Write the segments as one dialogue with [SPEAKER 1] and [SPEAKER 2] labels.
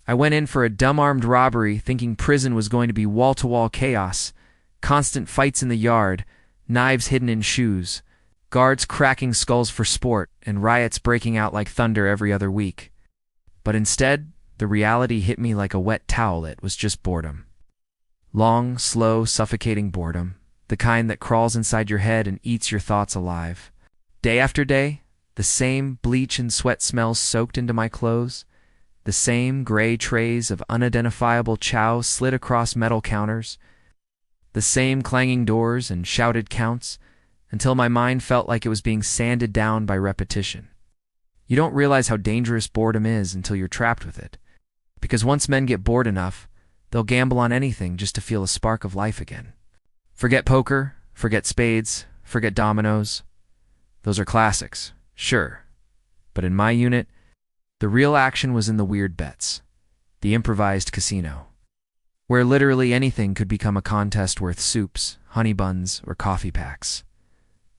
[SPEAKER 1] I went in for a dumb armed robbery thinking prison was going to be wall-to-wall chaos, constant fights in the yard, knives hidden in shoes, guards cracking skulls for sport, and riots breaking out like thunder every other week. But instead, the reality hit me like a wet towel. It was just boredom. Long, slow, suffocating boredom, the kind that crawls inside your head and eats your thoughts alive. Day after day, the same bleach and sweat smells soaked into my clothes, the same gray trays of unidentifiable chow slid across metal counters, the same clanging doors and shouted counts, until my mind felt like it was being sanded down by repetition. You don't realize how dangerous boredom is until you're trapped with it, because once men get bored enough, they'll gamble on anything just to feel a spark of life again. Forget poker, forget spades, forget dominoes. Those are classics, sure. But in my unit, the real action was in the weird bets, the improvised casino, where literally anything could become a contest worth soups, honey buns, or coffee packs.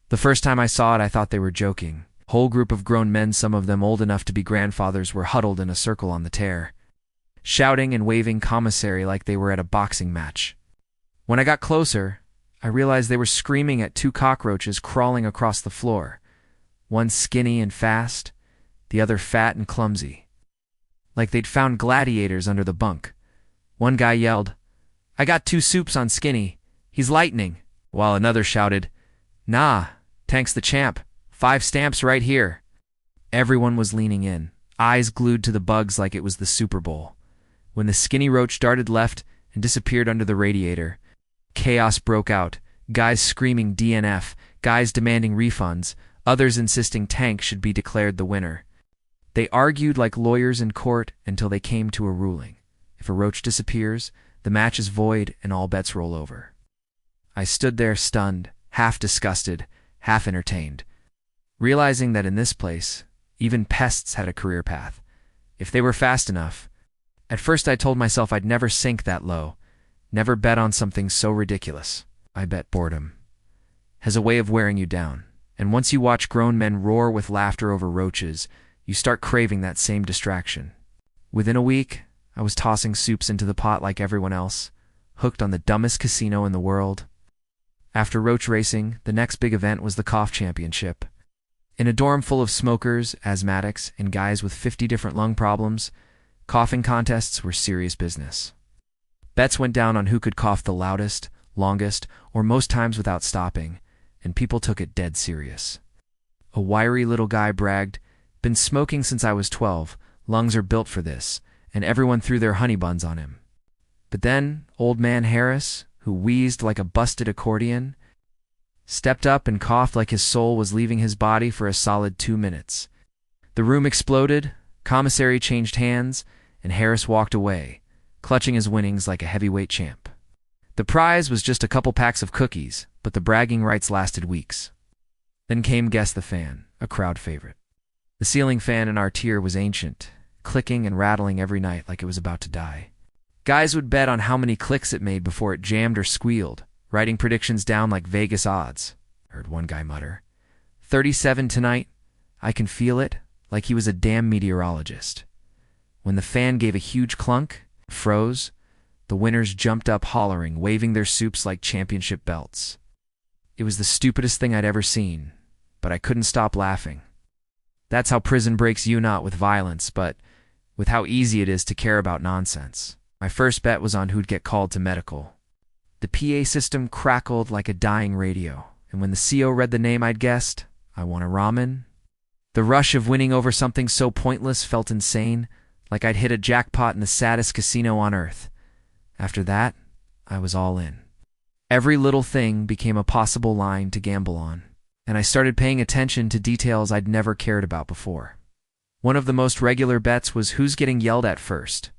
[SPEAKER 1] The first time I saw it, I thought they were joking. A whole group of grown men, some of them old enough to be grandfathers, were huddled in a circle on the tear, shouting and waving commissary like they were at a boxing match. When I got closer, I realized they were screaming at two cockroaches crawling across the floor, one skinny and fast, the other fat and clumsy, like they'd found gladiators under the bunk. One guy yelled, "I got 2 soups on Skinny. He's lightning," while another shouted, "Nah, Tank's the champ. 5 stamps right here." Everyone was leaning in, eyes glued to the bugs like it was the Super Bowl. When the skinny roach darted left and disappeared under the radiator, chaos broke out, guys screaming DNF, guys demanding refunds, others insisting Tank should be declared the winner. They argued like lawyers in court until they came to a ruling. If a roach disappears, the match is void and all bets roll over. I stood there stunned, half disgusted, half entertained, realizing that in this place, even pests had a career path, if they were fast enough. At first I told myself I'd never sink that low, never bet on something so ridiculous. I bet boredom has a way of wearing you down, and once you watch grown men roar with laughter over roaches, you start craving that same distraction. Within a week, I was tossing soups into the pot like everyone else, hooked on the dumbest casino in the world. After roach racing, the next big event was the cough championship. In a dorm full of smokers, asthmatics, and guys with 50 different lung problems, coughing contests were serious business. Bets went down on who could cough the loudest, longest, or most times without stopping, and people took it dead serious. A wiry little guy bragged, "Been smoking since I was 12, lungs are built for this," and everyone threw their honey buns on him. But then, old man Harris, who wheezed like a busted accordion, stepped up and coughed like his soul was leaving his body for a solid 2 minutes. The room exploded, commissary changed hands, and Harris walked away, clutching his winnings like a heavyweight champ. The prize was just a couple packs of cookies, but the bragging rights lasted weeks. Then came Guess the Fan, a crowd favorite. The ceiling fan in our tier was ancient, clicking and rattling every night like it was about to die. Guys would bet on how many clicks it made before it jammed or squealed, writing predictions down like Vegas odds, I heard one guy mutter. 37 tonight, I can feel it, like he was a damn meteorologist. When the fan gave a huge clunk, froze, the winners jumped up hollering, waving their soups like championship belts. It was the stupidest thing I'd ever seen, but I couldn't stop laughing. That's how prison breaks you, not with violence, but with how easy it is to care about nonsense. My first bet was on who'd get called to medical. The PA system crackled like a dying radio, and when the CO read the name I'd guessed, I won a ramen. The rush of winning over something so pointless felt insane, like I'd hit a jackpot in the saddest casino on earth. After that, I was all in. Every little thing became a possible line to gamble on, and I started paying attention to details I'd never cared about before. One of the most regular bets was who's getting yelled at first.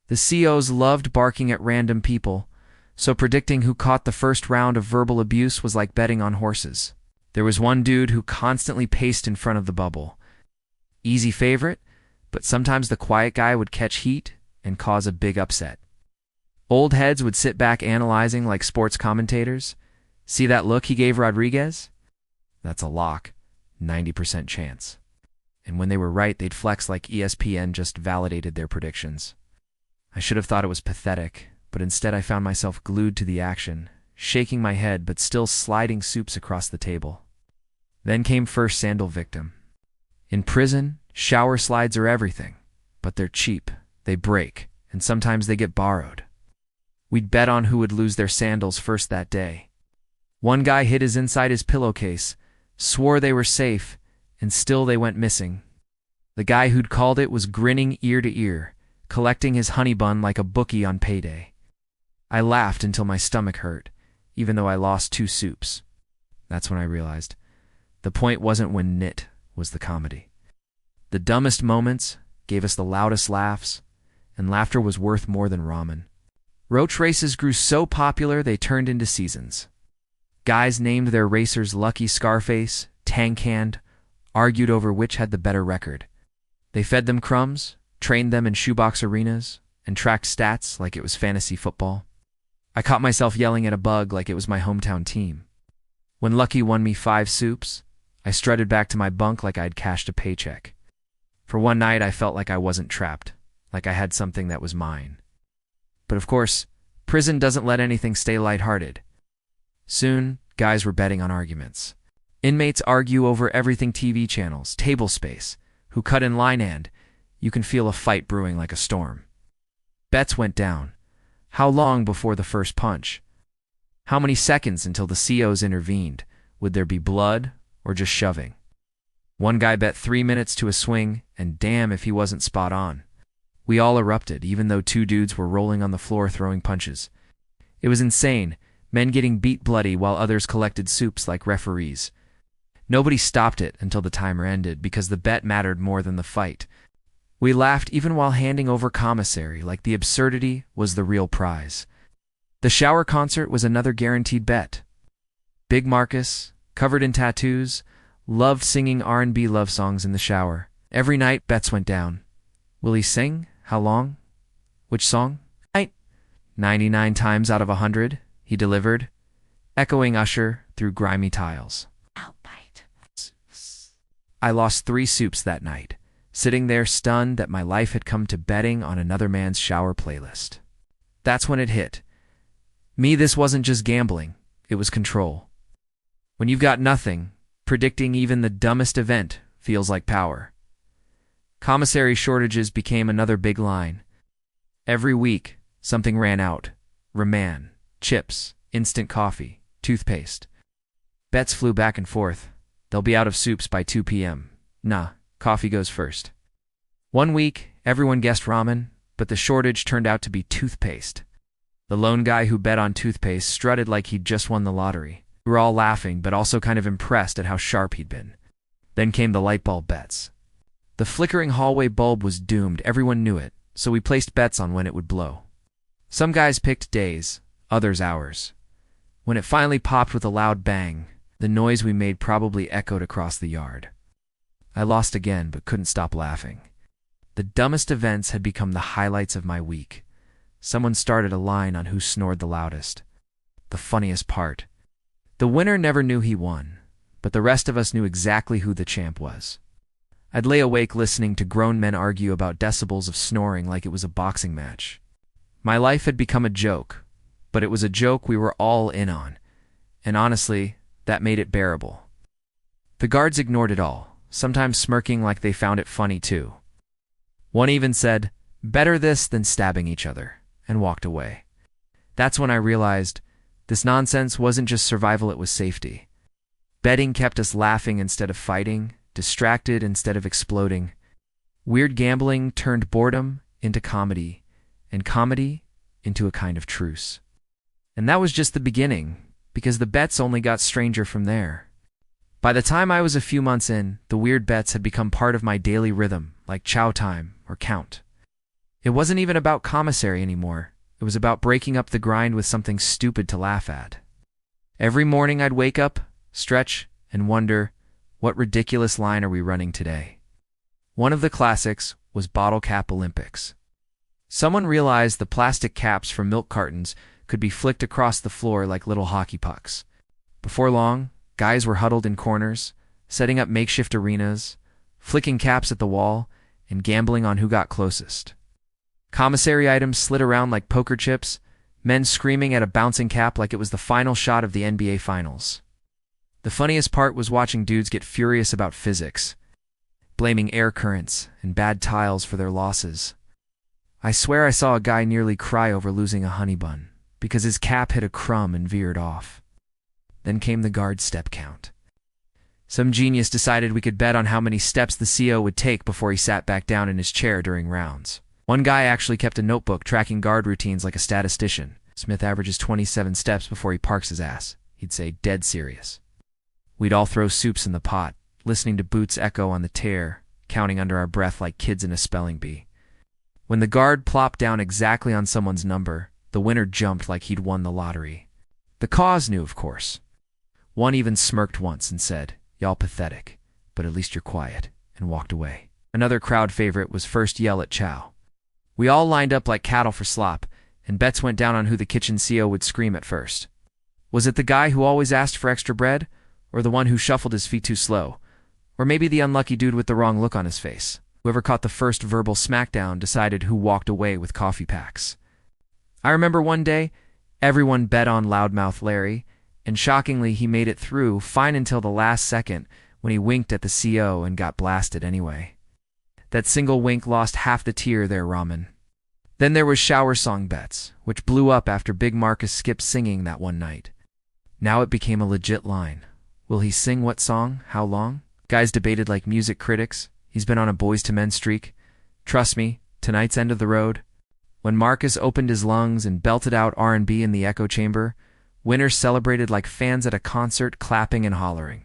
[SPEAKER 1] The COs loved barking at random people, so predicting who caught the first round of verbal abuse was like betting on horses. There was one dude who constantly paced in front of the bubble. Easy favorite, but sometimes the quiet guy would catch heat and cause a big upset. Old heads would sit back analyzing like sports commentators. See that look he gave Rodriguez? That's a lock, 90% chance. And when they were right, they'd flex like ESPN just validated their predictions. I should have thought it was pathetic, but instead I found myself glued to the action, shaking my head but still sliding soups across the table. Then came first sandal victim. In prison, shower slides are everything, but they're cheap, they break, and sometimes they get borrowed. We'd bet on who would lose their sandals first that day. One guy hid his inside his pillowcase, swore they were safe, and still they went missing. The guy who'd called it was grinning ear to ear, collecting his honey bun like a bookie on payday. I laughed until my stomach hurt, even though I lost 2 soups. That's when I realized the point wasn't when it was the comedy. The dumbest moments gave us the loudest laughs, and laughter was worth more than ramen. Roach races grew so popular they turned into seasons. Guys named their racers Lucky Scarface, Tank-Hand, argued over which had the better record. They fed them crumbs, trained them in shoebox arenas, and tracked stats like it was fantasy football. I caught myself yelling at a bug like it was my hometown team. When Lucky won me 5 soups, I strutted back to my bunk like I'd cashed a paycheck. For one night, I felt like I wasn't trapped, like I had something that was mine. But of course, prison doesn't let anything stay lighthearted. Soon, guys were betting on arguments. Inmates argue over everything: TV channels, table space, who cut in line, and you can feel a fight brewing like a storm. Bets went down. How long before the first punch? How many seconds until the COs intervened? Would there be blood or just shoving? One guy bet 3 minutes to a swing, and damn if he wasn't spot on. We all erupted, even though 2 dudes were rolling on the floor throwing punches. It was insane, men getting beat bloody while others collected soups like referees. Nobody stopped it until the timer ended because the bet mattered more than the fight. We laughed even while handing over commissary, like the absurdity was the real prize. The shower concert was another guaranteed bet. Big Marcus, covered in tattoos, loved singing R&B love songs in the shower. Every night, bets went down. Will he sing? How long? Which song? 99 times out of 100, he delivered, echoing Usher through grimy tiles. I lost 3 soups that night, sitting there stunned that my life had come to betting on another man's shower playlist. That's when it hit. Me, this wasn't just gambling, it was control. When you've got nothing, predicting even the dumbest event feels like power. Commissary shortages became another big line. Every week, something ran out. Ramen, chips, instant coffee, toothpaste. Bets flew back and forth. They'll be out of soups by 2 p.m. Nah, coffee goes first. One week, everyone guessed ramen, but the shortage turned out to be toothpaste. The lone guy who bet on toothpaste strutted like he'd just won the lottery. We were all laughing, but also kind of impressed at how sharp he'd been. Then came the light bulb bets. The flickering hallway bulb was doomed, everyone knew it, so we placed bets on when it would blow. Some guys picked days, others hours. When it finally popped with a loud bang, the noise we made probably echoed across the yard. I lost again, but couldn't stop laughing. The dumbest events had become the highlights of my week. Someone started a line on who snored the loudest. The funniest part: the winner never knew he won, but the rest of us knew exactly who the champ was. I'd lay awake listening to grown men argue about decibels of snoring like it was a boxing match. My life had become a joke, but it was a joke we were all in on, and honestly, that made it bearable. The guards ignored it all, sometimes smirking like they found it funny too. One even said, "Better this than stabbing each other," and walked away. That's when I realized this nonsense wasn't just survival, it was safety. Betting kept us laughing instead of fighting, distracted instead of exploding. Weird gambling turned boredom into comedy, and comedy into a kind of truce. And that was just the beginning, because the bets only got stranger from there. By the time I was a few months in, the weird bets had become part of my daily rhythm, like chow time or count. It wasn't even about commissary anymore. It was about breaking up the grind with something stupid to laugh at. Every morning I'd wake up, stretch, and wonder, what ridiculous line are we running today? One of the classics was Bottle Cap Olympics. Someone realized the plastic caps from milk cartons could be flicked across the floor like little hockey pucks. Before long, guys were huddled in corners, setting up makeshift arenas, flicking caps at the wall, and gambling on who got closest. Commissary items slid around like poker chips, men screaming at a bouncing cap like it was the final shot of the NBA Finals. The funniest part was watching dudes get furious about physics, blaming air currents and bad tiles for their losses. I swear I saw a guy nearly cry over losing a honey bun because his cap hit a crumb and veered off. Then came the guard step count. Some genius decided we could bet on how many steps the CO would take before he sat back down in his chair during rounds. One guy actually kept a notebook tracking guard routines like a statistician. Smith averages 27 steps before he parks his ass. He'd say, dead serious. We'd all throw soups in the pot, listening to boots echo on the tear, counting under our breath like kids in a spelling bee. When the guard plopped down exactly on someone's number, the winner jumped like he'd won the lottery. The cause knew, of course. One even smirked once and said, "Y'all pathetic, but at least you're quiet," and walked away. Another crowd favorite was first yell at chow. We all lined up like cattle for slop, and bets went down on who the kitchen CO would scream at first. Was it the guy who always asked for extra bread, or the one who shuffled his feet too slow, or maybe the unlucky dude with the wrong look on his face? Whoever caught the first verbal smackdown decided who walked away with coffee packs. I remember one day, everyone bet on Loudmouth Larry, and shockingly he made it through fine until the last second when he winked at the CO and got blasted anyway. That single wink lost half the tier there, ramen. Then there was shower song bets, which blew up after Big Marcus skipped singing that one night. Now it became a legit line. Will he sing what song? How long? Guys debated like music critics. He's been on a Boys to Men streak. Trust me, tonight's end of the road. When Marcus opened his lungs and belted out R&B in the echo chamber, winners celebrated like fans at a concert, clapping and hollering.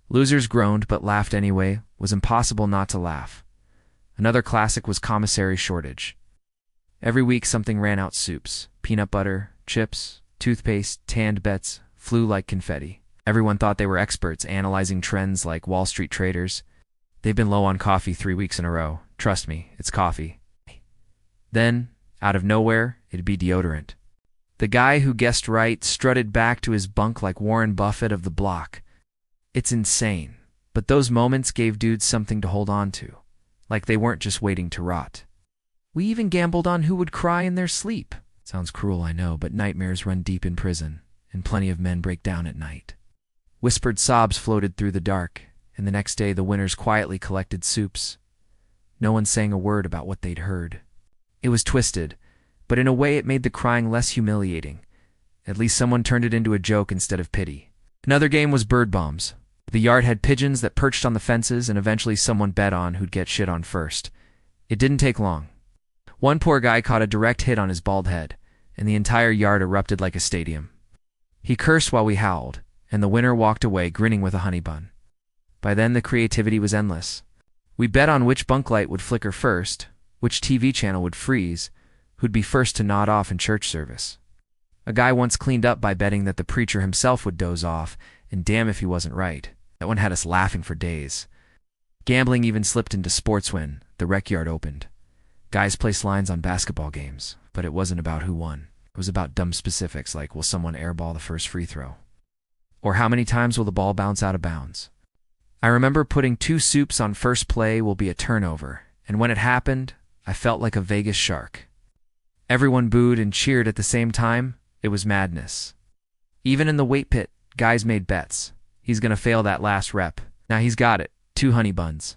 [SPEAKER 1] Losers groaned but laughed anyway. Was impossible not to laugh. Another classic was commissary shortage. Every week something ran out: soups, peanut butter, chips, toothpaste, tanned bets, flew like confetti. Everyone thought they were experts, analyzing trends like Wall Street traders. They've been low on coffee 3 weeks in a row. Trust me, it's coffee. Then, out of nowhere, it'd be deodorant. The guy who guessed right strutted back to his bunk like Warren Buffett of the block. It's insane, but those moments gave dudes something to hold on to, like they weren't just waiting to rot. We even gambled on who would cry in their sleep. Sounds cruel, I know, but nightmares run deep in prison, and plenty of men break down at night. Whispered sobs floated through the dark, and the next day the winners quietly collected soups. No one saying a word about what they'd heard. It was twisted, but in a way it made the crying less humiliating. At least someone turned it into a joke instead of pity. Another game was bird bombs. The yard had pigeons that perched on the fences, and eventually someone bet on who'd get shit on first. It didn't take long. One poor guy caught a direct hit on his bald head, and the entire yard erupted like a stadium. He cursed while we howled, and the winner walked away grinning with a honey bun. By then the creativity was endless. We bet on which bunk light would flicker first, which TV channel would freeze, who'd be first to nod off in church service. A guy once cleaned up by betting that the preacher himself would doze off, and damn if he wasn't right. That one had us laughing for days. Gambling even slipped into sports when the rec yard opened. Guys placed lines on basketball games, but it wasn't about who won. It was about dumb specifics like, will someone airball the first free throw? Or how many times will the ball bounce out of bounds? I remember putting 2 soups on first play will be a turnover, and when it happened, I felt like a Vegas shark. Everyone booed and cheered at the same time. It was madness. Even in the weight pit, guys made bets. He's gonna fail that last rep. Now he's got it. 2 honey buns.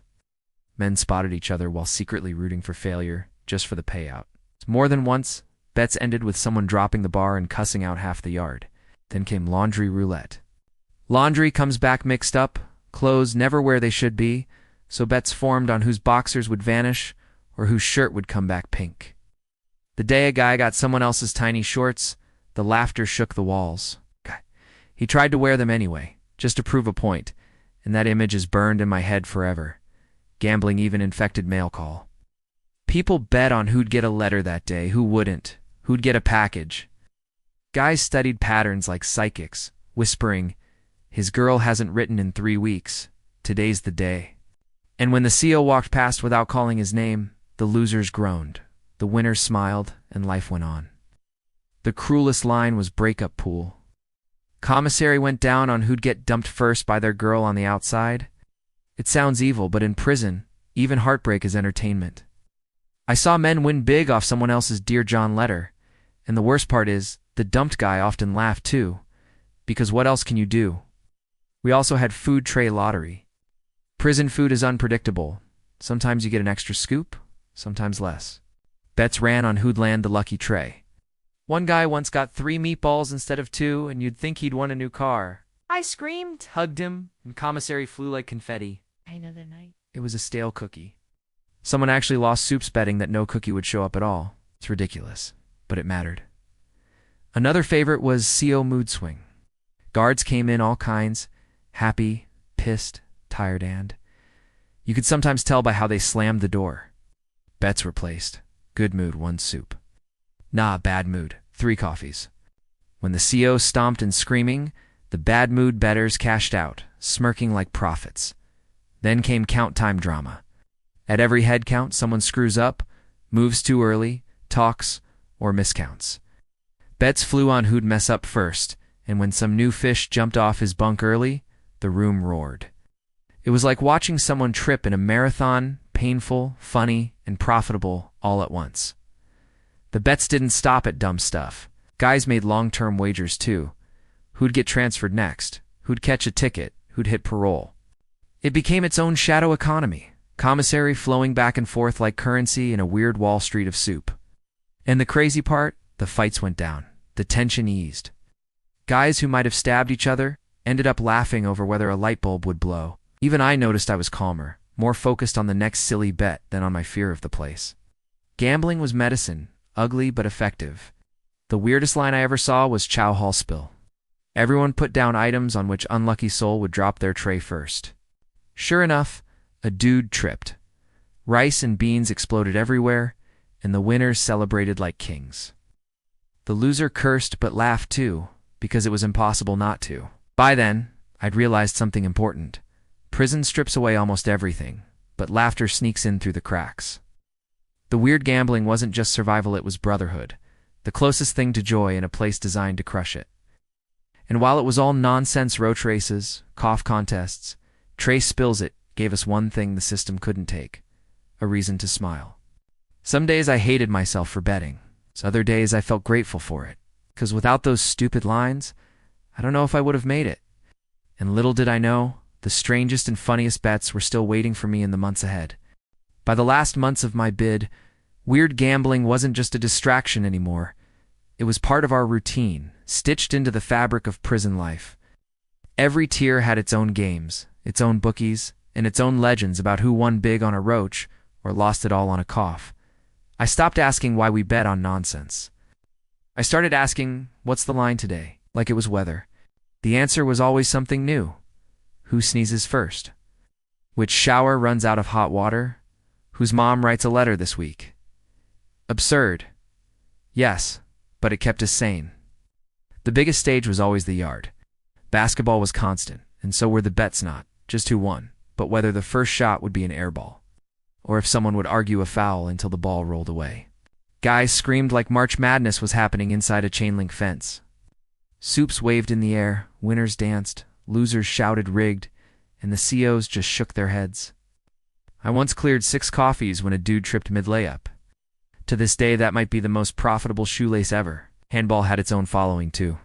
[SPEAKER 1] Men spotted each other while secretly rooting for failure, just for the payout. More than once, bets ended with someone dropping the bar and cussing out half the yard. Then came laundry roulette. Laundry comes back mixed up, clothes never where they should be, so bets formed on whose boxers would vanish or whose shirt would come back pink. The day a guy got someone else's tiny shorts, the laughter shook the walls. He tried to wear them anyway, just to prove a point, and that image is burned in my head forever. Gambling even infected mail call. People bet on who'd get a letter that day, who wouldn't, who'd get a package. Guys studied patterns like psychics, whispering, "His girl hasn't written in 3 weeks. Today's the day." And when the CO walked past without calling his name, the losers groaned. The winners smiled, and life went on. The cruelest line was breakup pool. Commissary went down on who'd get dumped first by their girl on the outside. It sounds evil, but in prison, even heartbreak is entertainment. I saw men win big off someone else's Dear John letter, and the worst part is, the dumped guy often laughed too, because what else can you do? We also had food tray lottery. Prison food is unpredictable. Sometimes you get an extra scoop, sometimes less. Bets ran on who'd land the lucky tray. One guy once got 3 meatballs instead of 2, and you'd think he'd won a new car. I screamed, hugged him, and commissary flew like confetti.
[SPEAKER 2] Another night.
[SPEAKER 1] It was a stale cookie. Someone actually lost soups betting that no cookie would show up at all. It's ridiculous, but it mattered. Another favorite was CO mood swing. Guards came in all kinds, happy, pissed, tired, and you could sometimes tell by how they slammed the door. Bets were placed. Good mood, 1 soup. Nah, bad mood, 3 coffees. When the CO stomped and screaming, the bad mood bettors cashed out, smirking like prophets. Then came count time drama. At every head count, someone screws up, moves too early, talks, or miscounts. Bets flew on who'd mess up first, and when some new fish jumped off his bunk early, the room roared. It was like watching someone trip in a marathon, painful, funny, and profitable all at once. The bets didn't stop at dumb stuff. Guys made long-term wagers too. Who'd get transferred next? Who'd catch a ticket? Who'd hit parole? It became its own shadow economy. Commissary flowing back and forth like currency in a weird Wall Street of soup. And the crazy part? The fights went down. The tension eased. Guys who might have stabbed each other ended up laughing over whether a light bulb would blow. Even I noticed I was calmer, more focused on the next silly bet than on my fear of the place. Gambling was medicine, ugly but effective. The weirdest line I ever saw was chow hall spill. Everyone put down items on which unlucky soul would drop their tray first. Sure enough, a dude tripped. Rice and beans exploded everywhere, and the winners celebrated like kings. The loser cursed but laughed too, because it was impossible not to. By then, I'd realized something important. Prison strips away almost everything, but laughter sneaks in through the cracks. The weird gambling wasn't just survival, it was brotherhood, the closest thing to joy in a place designed to crush it. And while it was all nonsense roach races, cough contests, tray spills, it gave us one thing the system couldn't take: a reason to smile. Some days I hated myself for betting. Other days I felt grateful for it, because without those stupid lines, I don't know if I would have made it. And little did I know, the strangest and funniest bets were still waiting for me in the months ahead. By the last months of my bid, weird gambling wasn't just a distraction anymore. It was part of our routine, stitched into the fabric of prison life. Every tier had its own games, its own bookies, and its own legends about who won big on a roach or lost it all on a cough. I stopped asking why we bet on nonsense. I started asking, what's the line today? Like it was weather. The answer was always something new. Who sneezes first? Which shower runs out of hot water? Whose mom writes a letter this week? Absurd. Yes, but it kept us sane. The biggest stage was always the yard. Basketball was constant, and so were the bets, not just who won, but whether the first shot would be an air ball, or if someone would argue a foul until the ball rolled away. Guys screamed like March Madness was happening inside a chain-link fence. Soups waved in the air, winners danced, losers shouted rigged, and the COs just shook their heads. I once cleared 6 coffees when a dude tripped mid-layup. To this day, that might be the most profitable shoelace ever. Handball had its own following, too.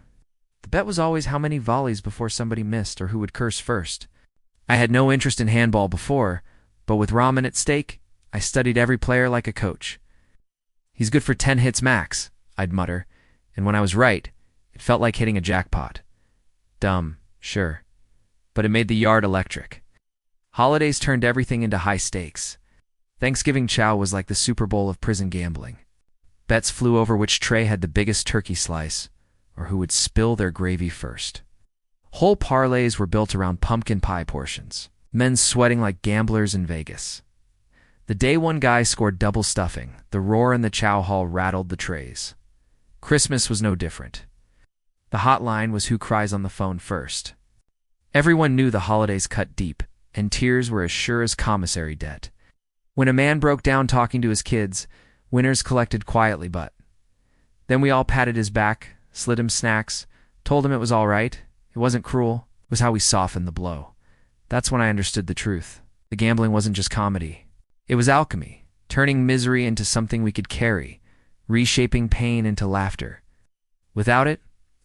[SPEAKER 1] The bet was always how many volleys before somebody missed or who would curse first. I had no interest in handball before, but with ramen at stake, I studied every player like a coach. He's good for 10 hits max, I'd mutter, and when I was right, it felt like hitting a jackpot. Dumb, sure, but it made the yard electric. Holidays turned everything into high stakes. Thanksgiving chow was like the Super Bowl of prison gambling. Bets flew over which tray had the biggest turkey slice, or who would spill their gravy first. Whole parlays were built around pumpkin pie portions, men sweating like gamblers in Vegas. The day one guy scored double stuffing, the roar in the chow hall rattled the trays. Christmas was no different. The hotline was who cries on the phone first. Everyone knew the holidays cut deep, and tears were as sure as commissary debt. When a man broke down talking to his kids, winners collected quietly, but then we all patted his back, slid him snacks, told him it was all right. It wasn't cruel. It was how we softened the blow. That's when I understood the truth. The gambling wasn't just comedy. It was alchemy. turning misery into something we could carry, reshaping pain into laughter. Without it,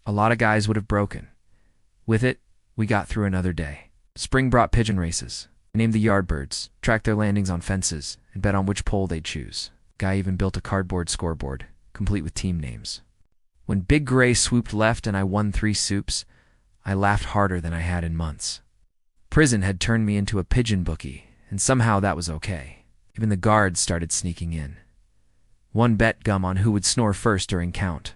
[SPEAKER 1] a lot of guys would have broken. With it, we got through another day. Spring brought pigeon races. I named the yardbirds, tracked their landings on fences, and bet on which pole they'd choose. Guy even built a cardboard scoreboard, complete with team names. When Big Gray swooped left and I won 3 soups, I laughed harder than I had in months. Prison had turned me into a pigeon bookie, and somehow that was okay. Even the guards started sneaking in. One bet gum on who would snore first during count.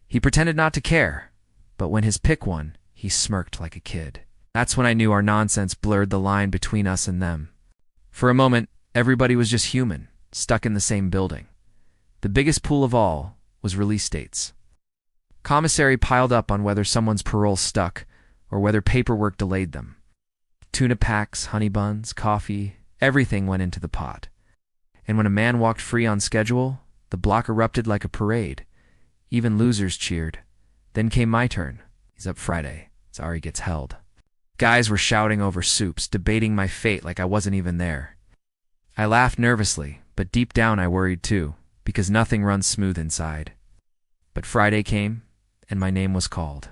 [SPEAKER 1] He pretended not to care, but when his pick won, he smirked like a kid. That's when I knew our nonsense blurred the line between us and them. For a moment, everybody was just human, stuck in the same building. The biggest pool of all was release dates. Commissary piled up on whether someone's parole stuck or whether paperwork delayed them. Tuna packs, honey buns, coffee, everything went into the pot. And when a man walked free on schedule, the block erupted like a parade. Even losers cheered. Then came my turn. He's up Friday. Sorry gets held. Guys were shouting over soups, debating my fate like I wasn't even there. I laughed nervously, but deep down I worried too, because nothing runs smooth inside. But Friday came, and my name was called.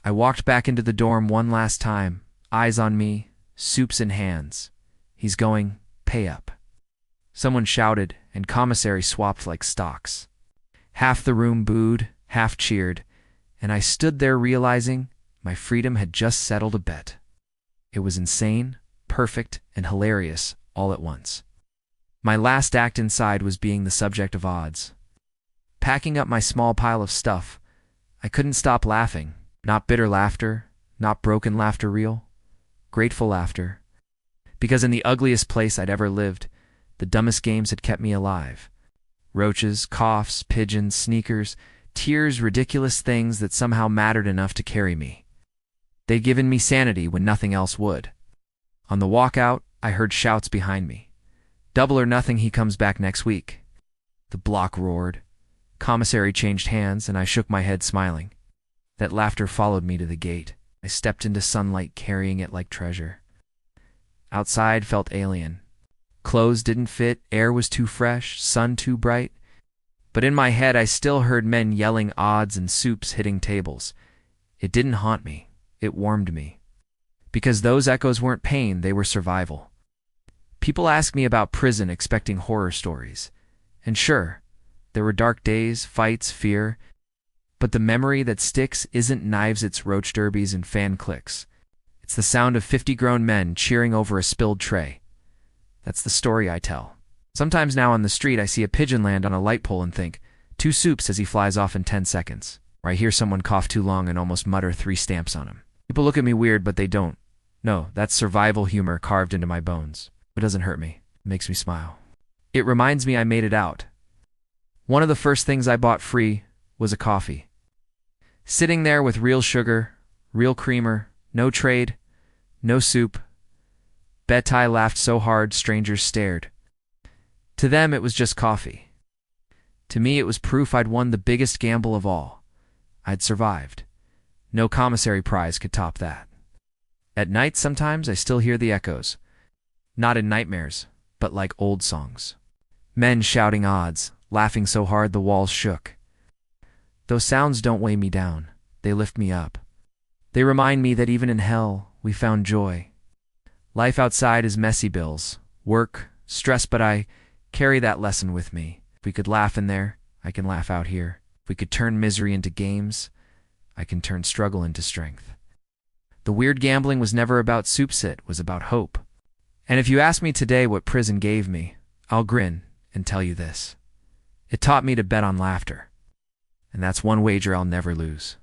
[SPEAKER 1] I walked back into the dorm one last time, eyes on me, soups in hands. He's going, pay up. Someone shouted, and commissary swapped like stocks. Half the room booed, half cheered, and I stood there realizing my freedom had just settled a bet. It was insane, perfect, and hilarious all at once. My last act inside was being the subject of odds. Packing up my small pile of stuff, I couldn't stop laughing. Not bitter laughter, not broken laughter real, grateful laughter. Because in the ugliest place I'd ever lived, the dumbest games had kept me alive. Roaches, coughs, pigeons, sneakers, tears, ridiculous things that somehow mattered enough to carry me. They'd given me sanity when nothing else would. On the walkout, I heard shouts behind me. Double or nothing, he comes back next week. The block roared. Commissary changed hands, and I shook my head smiling. That laughter followed me to the gate. I stepped into sunlight carrying it like treasure. Outside felt alien. Clothes didn't fit, air was too fresh, sun too bright. But in my head I still heard men yelling odds and soups hitting tables. It didn't haunt me, it warmed me. Because those echoes weren't pain, they were survival. People ask me about prison expecting horror stories. And sure, there were dark days, fights, fear. But the memory that sticks isn't knives, it's roach derbies and fan clicks. It's the sound of 50 grown men cheering over a spilled tray. That's the story I tell. Sometimes now on the street I see a pigeon land on a light pole and think, 2 soups as he flies off in 10 seconds. Or I hear someone cough too long and almost mutter 3 stamps on him. People look at me weird, but they don't. No, that's survival humor carved into my bones. It doesn't hurt me. It makes me smile. It reminds me I made it out. One of the first things I bought free was a coffee. Sitting there with real sugar, real creamer, no trade, no soup. Bettai laughed so hard strangers stared. To them it was just coffee. To me it was proof I'd won the biggest gamble of all. I'd survived. No commissary prize could top that. At night sometimes I still hear the echoes. Not in nightmares, but like old songs. Men shouting odds, laughing so hard the walls shook. Those sounds don't weigh me down, they lift me up. They remind me that even in hell, we found joy. Life outside is messy bills, work, stress, but I carry that lesson with me. If we could laugh in there, I can laugh out here. If we could turn misery into games, I can turn struggle into strength. The weird gambling was never about soups, it was about hope. And if you ask me today what prison gave me, I'll grin and tell you this. It taught me to bet on laughter. And that's one wager I'll never lose.